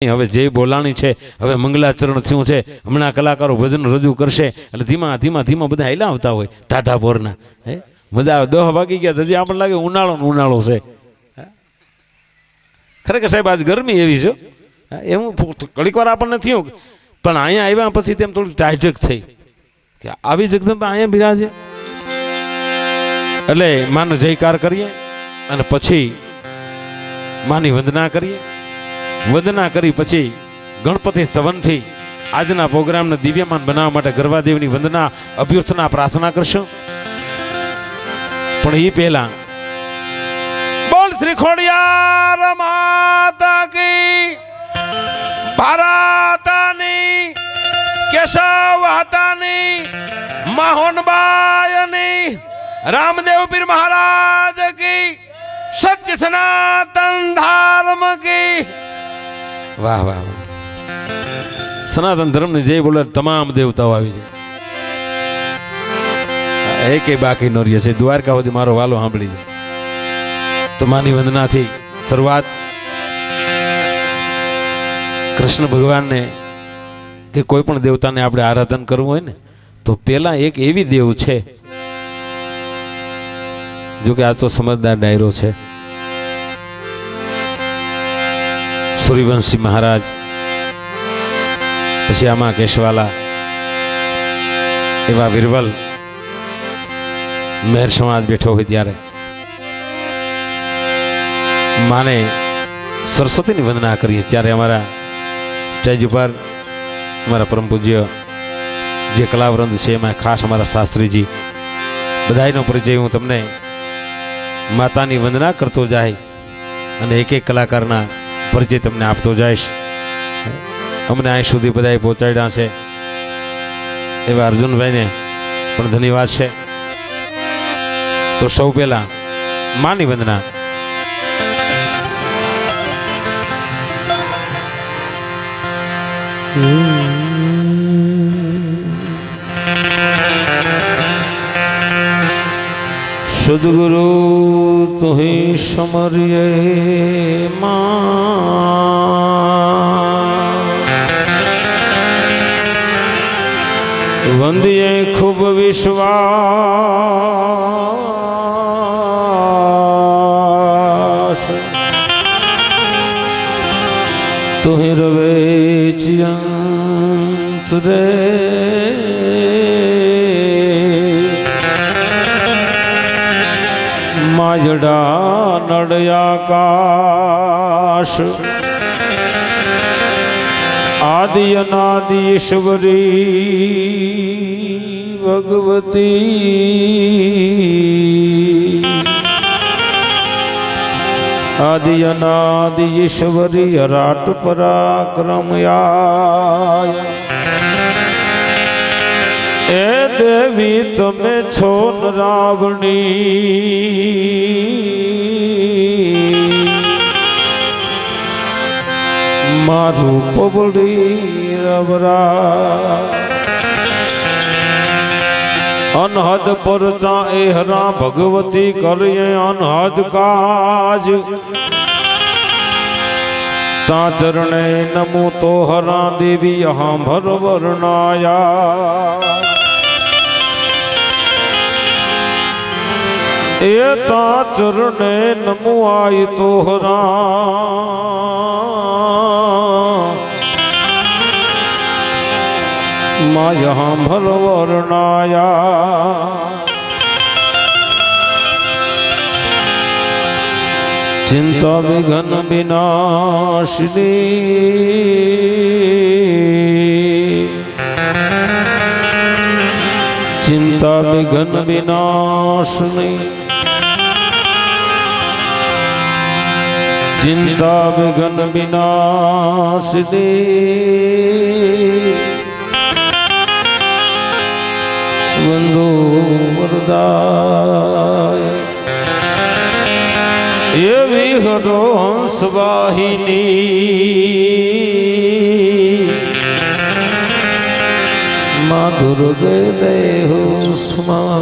હવે જે બોલાણી છે હવે મંગલાચરણ થયું છે હમણાં કલાકારો ભજન રજૂ કરશે એટલે ધીમા ધીમા ધીમા બધા હેલા આવતા હોય ટાઢા ભોરના હે મજા આવે 10 વાગી ગયા હજી આપણને લાગે ઉનાળો છે ખરેખર સાહેબ આજ ગરમી એવી છે એવું ઘડીક વાર આપણને થયું પણ અહીંયા આવ્યા પછી તેમ થોડી ટાઢક થઈ કે આવી જગદંબા અહીંયા બિરાજે એટલે માનો જયકાર કરીએ અને પછી માની વંદના કરીએ વંદના કરી પછી ગણપતિ સ્તવનથી આજના પ્રોગ્રામને દિવ્યમાન બનાવવા માટે ગરવાદેવની વંદના અભ્યર્થના પ્રાર્થના કરશો પણ એ પહેલા બોલ શ્રી ખોડિયાર માતા કી ભારતની કેશવ હતાની મોહનબાયની રામદેવ પીર મહારાજ કી સત્ય સનાતન ધર્મ કી વાહ વાહ સનાતન ધર્મ ની જય બોલે તમામ દેવતાઓ આવી છે એક બાકી ન રહે છે દ્વારકા સુધી મારો વાલો સાંભળી જાય તો માની વંદનાથી શરૂઆત કૃષ્ણ ભગવાનને કે કોઈ પણ દેવતાને આપણે આરાધન કરવું હોય ને તો પેલા એક એવી દેવ છે જો કે આ તો સમજદાર ડાયરો છે સૂર્યવંશી મહારાજ પછી આમાં કેશવાલા એવા વિરવલ મહેર સમાજ બેઠો હોય ત્યારે માને સરસ્વતીની વંદના કરીએ ત્યારે અમારા સ્ટેજ ઉપર અમારા પરમ પૂજ્ય જે કલાવૃંદ છે એમાં ખાસ અમારા શાસ્ત્રીજી બધાનો પરિચય હું તમને માતાની વંદના કરતો જાય અને એક એક કલાકારના પરિચય તમને આપતો જઈશ અમને અહીં સુધી બધાએ પહોંચાડ્યા છે એવા અર્જુનભાઈને પણ ધન્યવાદ છે તો સૌ પહેલા માની વંદના સદગુરુ તુહી સમરિયે વંદિયે ખૂબ વિશ્વાસ તુહી રવે ચિયંત રે માજડા નડયાકાશ આદિ અનાદિ ઈશ્વરી ભગવતી આદિ અનાદિ ઈશ્વરી અરાટ પરાક્રમયા એ દેવી તમે છો ન રાવણી મારું પબડી રબરા અનહદ પરચા એહરા ભગવતી કરીએ અનહદ કાજ તા ચરણે નમો તો હરા દેવી હાંભર વર્ણાયા એ તા ચરણે નમો આય તો હરા માયા ભર વર્ણાયા ચિંતા વિઘ્ન વિનાશિની ચિંતા વિઘ્ન વિનાશિની ચિંતા વિઘ્ન વિનાશિની વંદો વરદાય એવી હરો હંસવાહિની માધુર દેહો સ્મા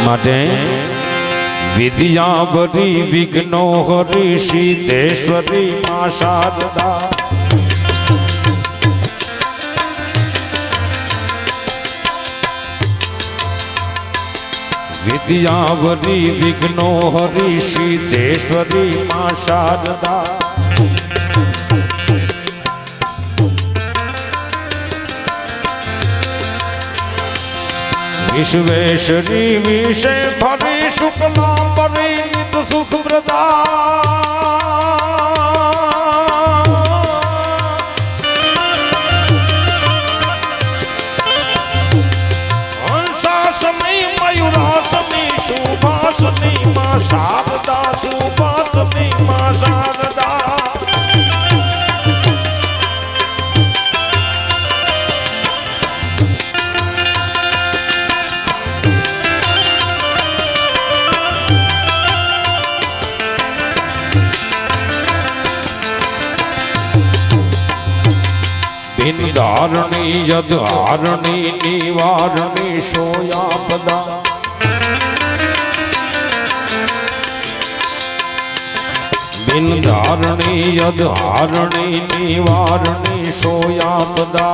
માટે विद्यावरी विघ्नो हरि सिद्धेश्वरी मां शारदा विद्यावरी विघ्नो हरि सिद्धेश्वरी मां शारदा विश्वेश्वरी विषय भरी शुक्ला परी नित सुख प्रदा हंसासनी मयूरासनी सुभासनी मां शारदा सुभासनी मां शारदा धारणी यदहारणी निवारणी सोयापदा बिन धारणी यदहारणी निवारणी सोयापदा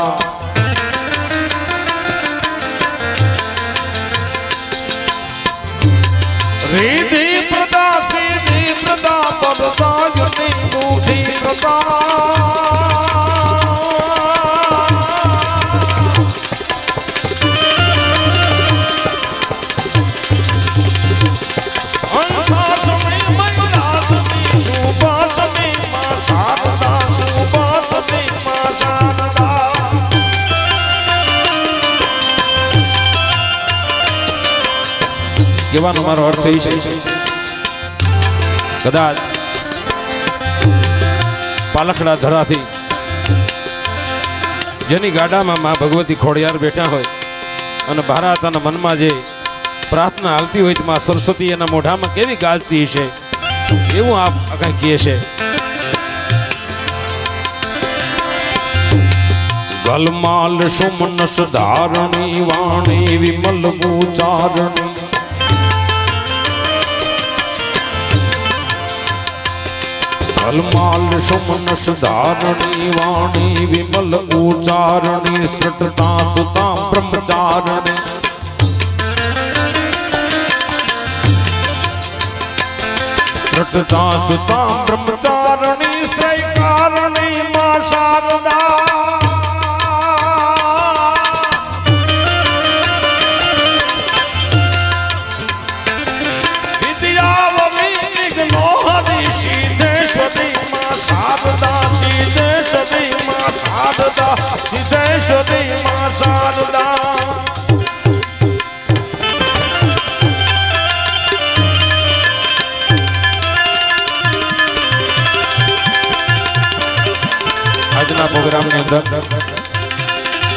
रिधि प्रदा सिद्धि प्रदा पददायिनी बुद्धि प्रदा કહેવાનો મારો અર્થ એ છે કદાચ પાલખડા ધરાથી જેની ગાડામાં માં ભગવતી ખોડિયાર બેઠા હોય અને ભારતના મનમાં જે પ્રાર્થના હાલતી હોય તો માં સરસ્વતી એના મોઢામાં કેવી ગાજતી છે એવું આપ કંઈ કહે છે ગલમાલ સુમનસ ધારણી વાણી વિમલ ઉચ્ચારણી गलमाल सुमनस धारणी वाणी विमल उच्चारणी स्त्रीता सुता ब्रह्मचारणी स्त्रीता सुता ब्रह्मचारणी श्रीकारणी मां शारदा शारदा सिद्धेश्वरी मां शारदा सिद्धेश्वरी मां शारदा આજના પ્રોગ્રામની અંદર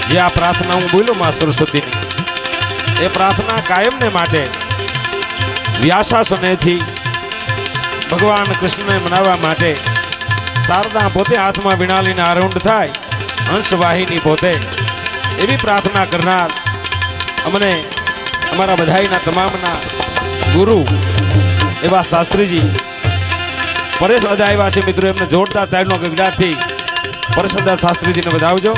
જે આ પ્રાર્થના હું બોલ્યો માં સરસ્વતીની એ પ્રાર્થના કાયમને માટે વ્યાસાસનેથી ભગવાન કૃષ્ણને મનાવવા માટે શારદા પોતે હાથમાં વીણા લઈને આરૂઢ થાય હંસવાહિની પોતે એવી પ્રાર્થના કરનાર અમને અમારા બધાઈના તમામના ગુરુ એવા શાસ્ત્રીજી પરેશ અદા આવ્યા છે મિત્રો એમને જોરદાર તાળીનો ગગડાટથી પરેશ અદા શાસ્ત્રીજીને વધાવજો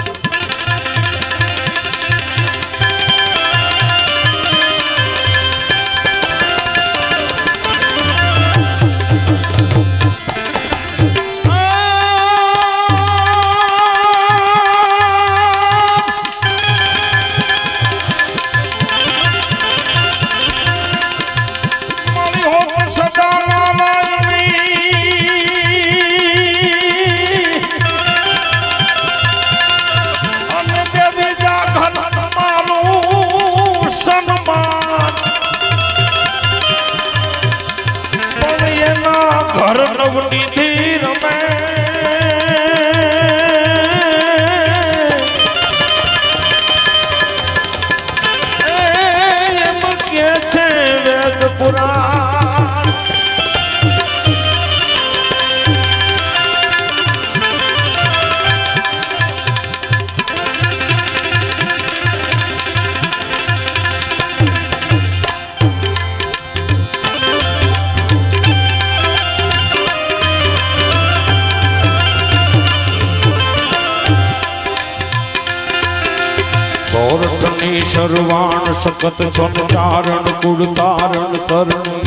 सर्वाण सकत छन चारण कुल तारण तरणी।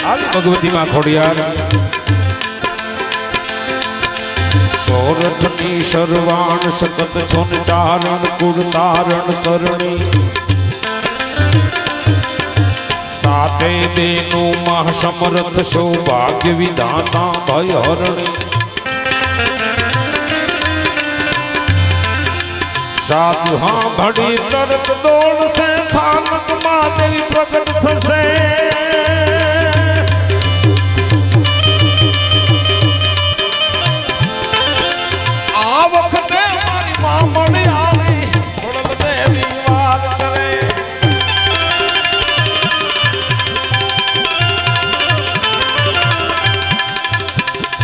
आज भगवती मां खोडियार सोरठनी सर्वाण सकत छन चारण कुल तारण तरणी। साते बेनु महासमर्थ सौभाग्य विधाता भय हरणी। साधु हाँ भड़ी तरत दौड़ से थानक महादेवी प्रकट थसे। आ वखते मारी मां मड़ी आली थोड़क देवी वार करे।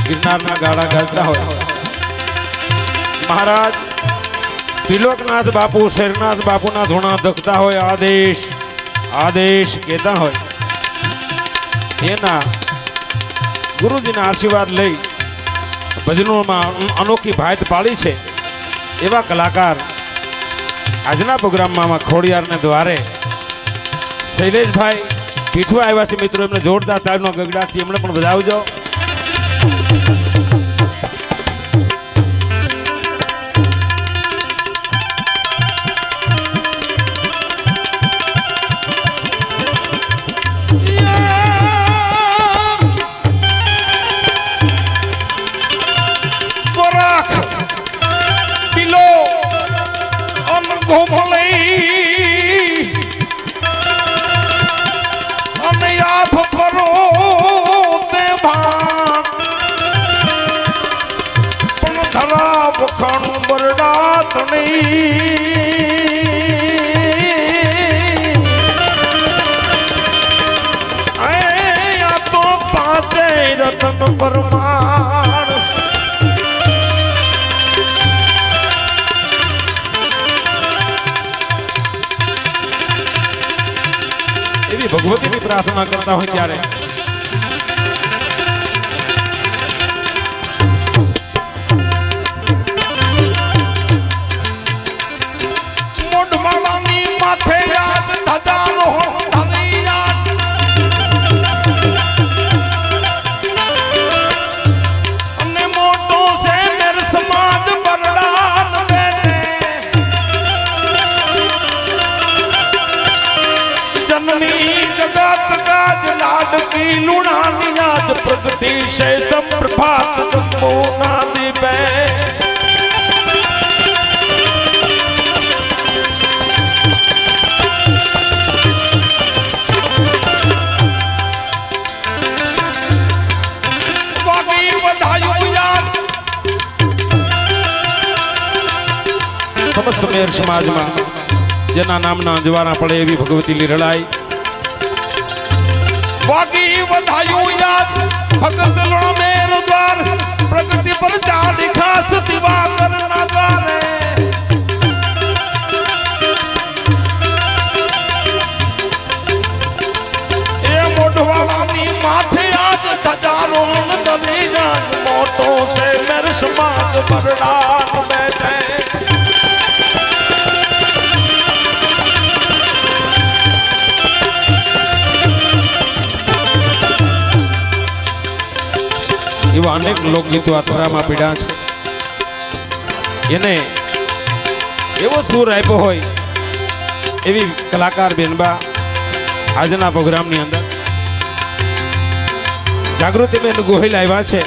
गिरनार ना गाड़ा गाजता हो महाराज तिलोकनाथ बापू शेरनाथ बापू ना धोना दखता हो आदेश आदेश कहता हो गुरुजी ना आशीर्वाद लई भजनों में अनोखी भात पाड़ी है। एवं कलाकार आजना प्रोग्राम में खोडियार ने द्वारे शैलेष भाई पीठवा आया से मित्रों एमने जोरदार ताळीनो गगड़ाट थी एमने पण बजावजो। तो पाते रतन परमाण एवी भगवती की प्रार्थना करता हूं त्यारे प्रगति से संप्रभात जम्बूना दिबे। वागी बधाई याद समस्त मेर समाज में जना नामना जवारा पड़े एवी भगवती लीरड़ाई। वागी बधाई याद भगत लड़ मेर द्वार प्रगति पर चाली खास दिवाकर नगारे। ए मोढ़वानी माथे आज हजारों दली जान मोटों से मेरे समाज बरडान बैठे। एवं अनेक लोकगीतो आत्रा में पीड़ा है एवं सूर आप्यो होय एवी कलाकार बेनबा आजना प्रोग्राम अंदर जागृति बेन गोहिल आव्या छे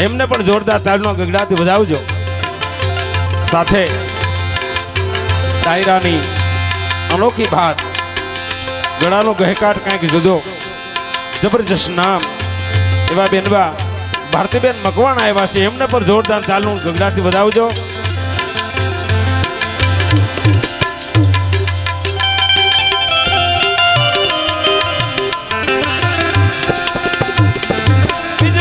एमने पण जोरदार ताळीनो गगड़ाथी बजावजो। साथे डायरानी अनोखी बात गळानो गहकाट कंईक जुदो जबरदस्त नाम एवा बेनबा भारतीबेन मकवाण आव्या छे एमने पर जोरदार तालू गगड़ाथी बजावजो।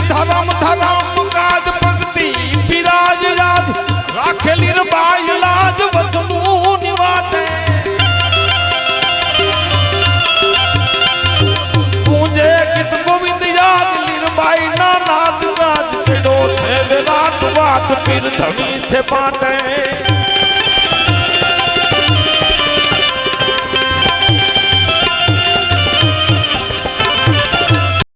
धर्म धर्म काज भक्ति विराज राज राखेली बाई लाज वचनू निवाते। पूंजे कित गोविंद याद लीरबाई नानाद राज सिडो से विराट बात पीर धनी से बाटे।